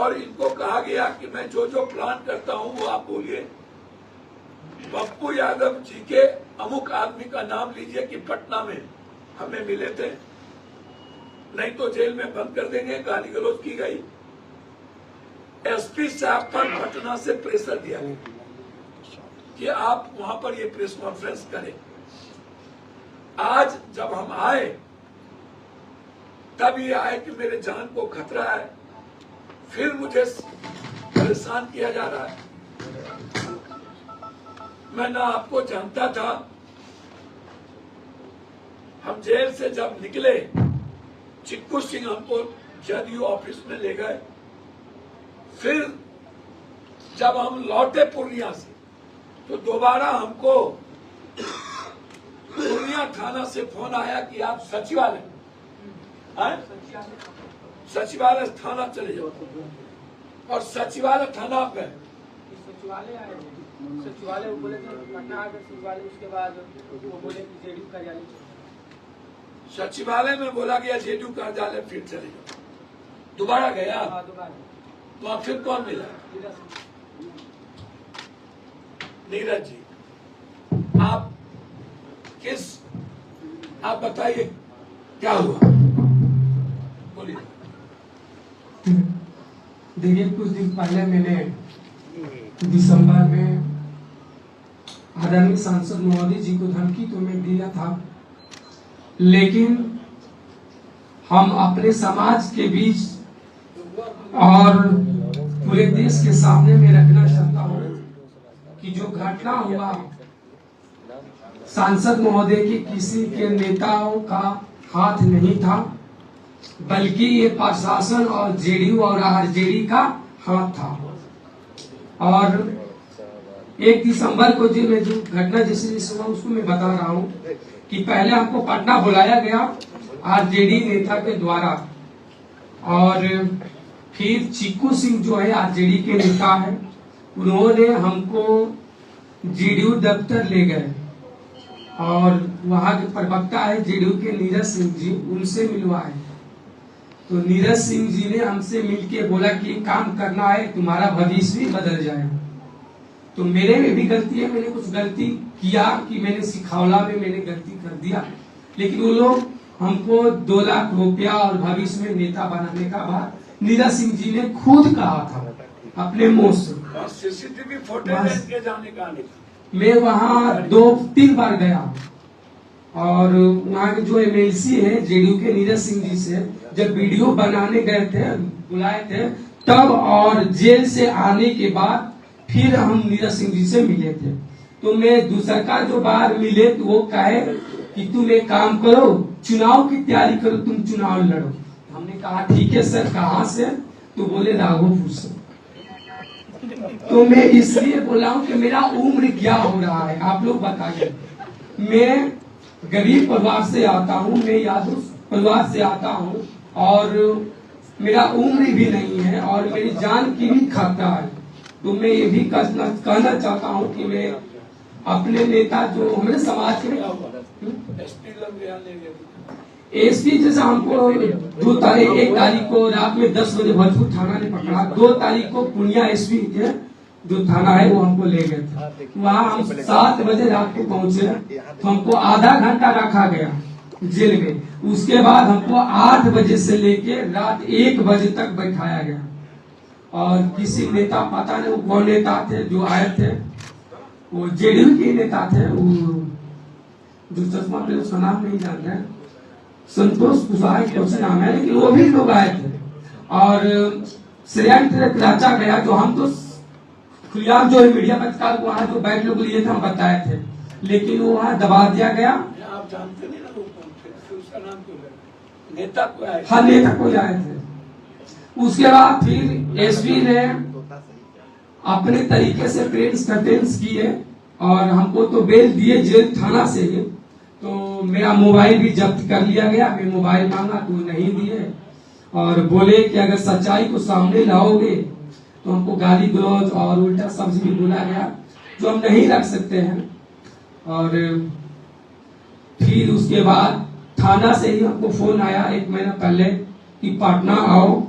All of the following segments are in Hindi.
और इनको कहा गया कि मैं जो जो प्लान करता हूं वो आप बोलिए। पप्पू यादव जी के अमुक आदमी का नाम लीजिए कि पटना में हमें मिले थे, नहीं तो जेल में बंद कर देंगे। गाली गलौज की गई। एसपी साहब पर पटना से प्रेशर दिया कि आप वहां पर ये प्रेस कॉन्फ्रेंस करें। आज जब हम आए तब ये आए कि मेरे जान को खतरा है, फिर मुझे परेशान किया जा रहा है। मैं ना आपको जानता था। हम जेल से जब निकले, चिक्कू सिंह हमको जदयू ऑफिस में ले गए। फिर जब हम लौटे पूर्णिया से तो दोबारा हमको पूर्णिया थाना से फोन आया कि आप सचिवालय थाना चले जाओ। और सचिवालय थाना आप गए। सचिवालय बोले पटना आ गए सचिवालय। उसके बाद वो बोले कि जेडीयू कार्यालय। सचिवालय में बोला गया जेडीयू कार्यालय फिर चले जाओ। दोबारा गया। तो आप फिर कौन मिला? नीरज जी। आप बताइए क्या हुआ, बोलिए। देखिए, कुछ दिन पहले मैंने दिसंबर में आदरणीय सांसद मोदी जी को धमकी तो मैं दिया था, लेकिन हम अपने समाज के बीच और पूरे देश के सामने में रखना चाहता हूं कि जो घटना हुआ सांसद महोदय की किसी के नेताओं का हाथ नहीं था, बल्कि ये प्रशासन और जेडीयू और आरजेडी का हाथ था। और 1 दिसंबर को जो घटना जैसे हुआ उसको मैं बता रहा हूँ कि पहले हमको पटना बुलाया गया आरजेडी नेता के द्वारा, और फिर चिक्कू सिंह जो है आरजेडी के नेता है, उन्होंने हमको जेडीयू दफ्तर ले गए और वहां के प्रवक्ता है जेडीयू के नीरज सिंह जी, उनसे मिलवाए। तो नीरज सिंह जी ने हमसे मिलके बोला कि काम करना है, तुम्हारा भविष्य भी बदल जाएगा। तो मेरे में भी गलती है, मैंने कुछ गलती किया कि मैंने सिखावला में मैंने गलती कर दिया, लेकिन वो लोग हमको 2 लाख रुपया और भविष्य में नेता बनाने का बात नीरज सिंह जी ने खुद कहा था अपने मुंह से। सीसीटीवी फुटेज के जाने का नहीं। मैं वहाँ 2-3 बार गया और वहाँ के जो एमएलसी है जेडीयू के नीरज सिंह जी से जब वीडियो बनाने गए थे, बुलाए थे तब, और जेल से आने के बाद फिर हम नीरज सिंह जी से मिले थे। तो मैं दूसरा जो बार मिले तो वो कहे कि तुम एक काम करो, चुनाव की तैयारी करो, तुम चुनाव लड़ो। हमने कहा ठीक है सर, कहाँ से? तो बोले राघोपुर से। तो मैं इसलिए बोला हूँ कि मेरा उम्र क्या हो रहा है, आप लोग बताइए। मैं गरीब परिवार से आता हूँ, मैं यादव परिवार से आता हूँ और मेरा उम्र भी नहीं है और मेरी जान की भी खतरा है। तो मैं ये भी कहना चाहता हूँ कि मैं अपने नेता जो हमारे समाज के एसपी जैसा हमको 1 तारीख को रात में 10 बजे भरतपुर थाना ने पकड़ा। 2 तारीख को पूर्णिया एसपी थे जो थाना है वो हमको ले गए थे। वहाँ हम 7 बजे रात को पहुंचे तो हमको आधा घंटा रखा गया जेल में। उसके बाद हमको 8 बजे से लेके रात 1 बजे तक बैठाया गया। और किसी नेता, पता नहीं वो कौन नेता थे जो आए थे, वो जेडीयू के नेता थे, वो जो चश्मा पे उसका नाम नहीं जानते हैं, संतोष कुशवाहा कुछ नाम है, लेकिन वो भी लोग आए थे। और श्रेयांक राचा गया जो हम तो खुलेआम जो मीडिया पत्रकार को वहाँ जो बैठ लोग लिए थे हम बताए थे, लेकिन वो वहाँ दबा दिया गया। आप जानते नहीं ना उसका नाम क्यों है? नेता को आए। हाँ, नेता को आए थे। उसके बाद फिर एसपी ने अपने तरीके से प्रेस कॉन्फ्रेंस किए और हमको तो बेल दिए जेल थाना से ही। तो मेरा मोबाइल भी जब्त कर लिया गया। मैं मोबाइल मांगा तो नहीं दिए और बोले कि अगर सच्चाई को सामने लाओगे तो हमको गाली गलौज और उल्टा शब्द भी बोला गया जो हम नहीं रख सकते हैं। और फिर उसके बाद थाना से ही हमको फोन आया 1 महीना पहले कि पटना आओ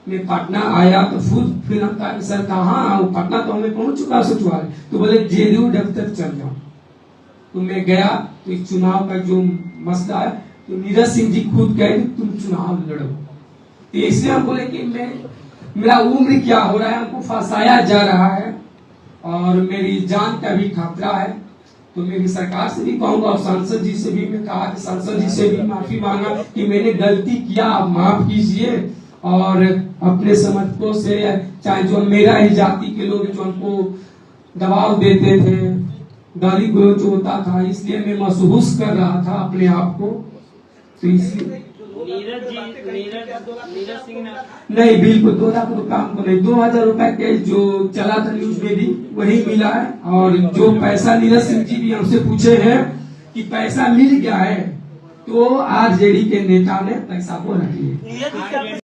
मैं पटना आया तो फिर हम कहा सर कहाँ आऊँ, पटना तो हमें पहुंच चुका सचिवालय। तो बोले जेडीयू दफ्तर चल जाओ। तो मैं गया तो इस चुनाव का जो मसला है तो नीरज सिंह जी खुद कहे तुम चुनाव लड़ो। तो इसलिए हम बोले कि मेरा उम्र क्या हो रहा है, हमको फंसाया जा रहा है और मेरी जान का भी खतरा है। तो मेरी सरकार से भी कहूंगा और सांसद जी से भी मैं कहा कि सांसद जी से भी माफी मांगा कि मैंने गलती किया, आप माफ कीजिए। और अपने समर्थकों से चाहे जो मेरा ही जाति के लोग जो हमको दबाव देते थे, गाली गलौज होता था, इसलिए मैं महसूस कर रहा था अपने आप को। तो इसलिए नीरज सिंह ने नहीं, बिल्कुल 2 लाख तो काम को नहीं, 2000 रुपए के जो चला था न्यूज में भी वही मिला है। और जो पैसा नीरज सिंह जी भी हमसे पूछे हैं कि पैसा मिल गया है, तो आरजेडी के नेता ने पैसा को रख लिया।